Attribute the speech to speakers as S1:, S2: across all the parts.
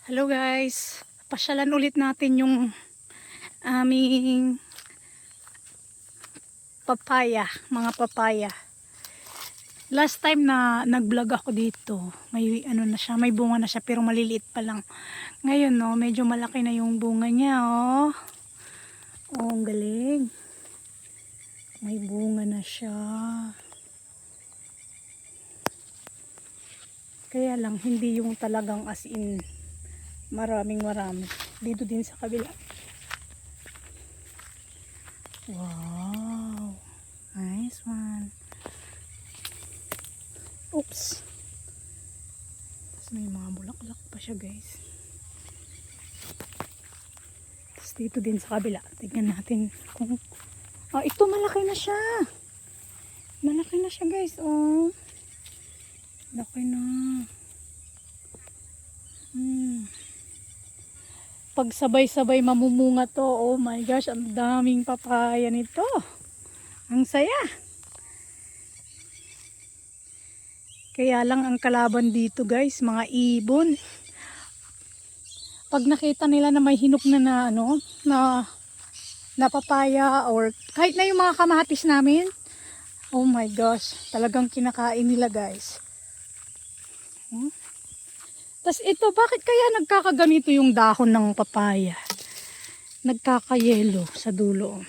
S1: Hello guys, pasyalan ulit natin yung aming papaya, mga papaya. Last time na nag-vlog ako dito, may ano na siya, may bunga na siya pero maliliit pa lang. Ngayon no, medyo malaki na yung bunga niya oh. Oh, ang galing. May bunga na siya. Kaya lang hindi yung talagang as in marami dito din sa kabila. Wow, nice one. Oops, tapos may mga bulaklak pa siya guys. Tapos dito din sa kabila, tignan natin kung ito malaki na siya guys. Oh, laki na. Pag sabay-sabay mamumunga to, oh my gosh, ang daming papaya nito. Ang saya. Kaya lang ang kalaban dito guys, mga ibon. Pag nakita nila na may hinog na na papaya or kahit na yung mga kamatis namin, oh my gosh, talagang kinakain nila guys. Tas ito, bakit kaya nagkakaganito yung dahon ng papaya? Nagkakayelo sa dulo.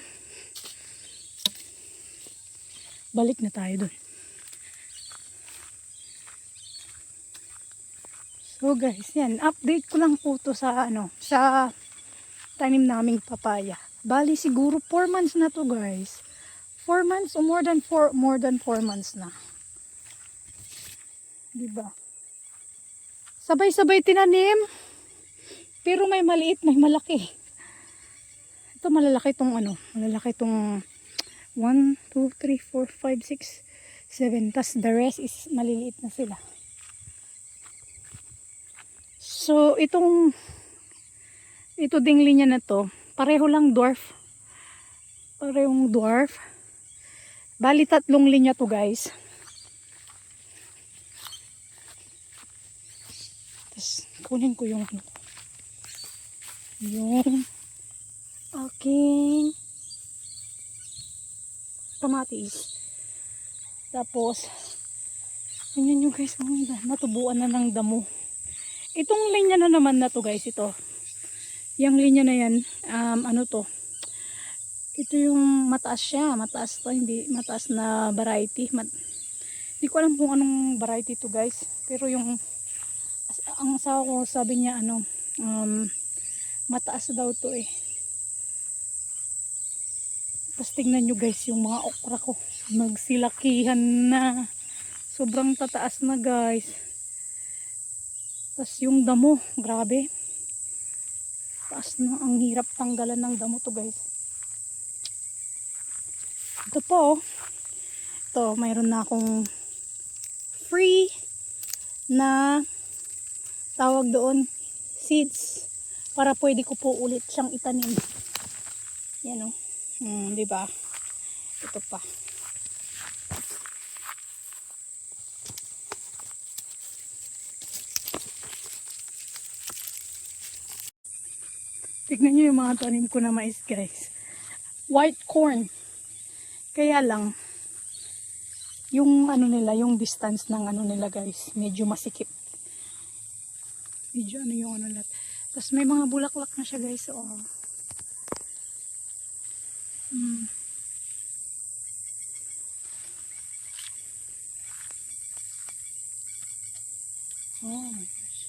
S1: Balik na tayo dun. So guys, yan, update ko lang po to sa sa tanim naming papaya. Bali siguro 4 months na to guys. 4 months o more than 4 months na. Diba? Sabay-sabay tinanim. Pero may maliit, may malaki. Ito malalaki tong malalaki tong 1, 2, 3, 4, 5, 6, 7. Tas the rest is maliliit na sila. So ito ding linya na to, pareho lang dwarf. Parehong dwarf. Bali 3 linya to guys. Tapos kunin ko yung aking kamatis. Tapos tingnan nyo guys, natubuan na ng damo. Itong linya na naman na to guys, ito. Yung linya na yan, ito yung mataas siya. Mataas to, hindi mataas na variety. Hindi ko alam kung anong variety to guys. Pero yung ang asawa ko sabi niya mataas daw to eh. Tapos tingnan nyo guys yung mga okra ko, nagsilakihan na, sobrang tataas na guys. Tapos yung damo, grabe, taas na, ang hirap tanggalan ng damo to guys. Ito po, ito mayroon na akong free na tawag doon, seeds, para pwede ko po ulit siyang itanim. Yan o. Diba? Ito pa. Tignan nyo yung mga tanim ko na mais guys. White corn. Kaya lang, yung nila, yung distance ng nila guys, medyo masikip. Medyo yung nila. Tapos may mga bulaklak na siya guys. Oh. Oh my gosh.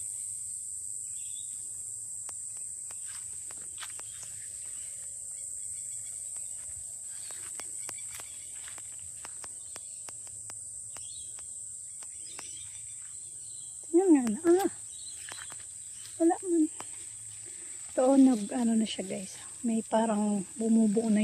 S1: Tingnan nga na. Wala man. Ito na siya guys. May parang bumubuo na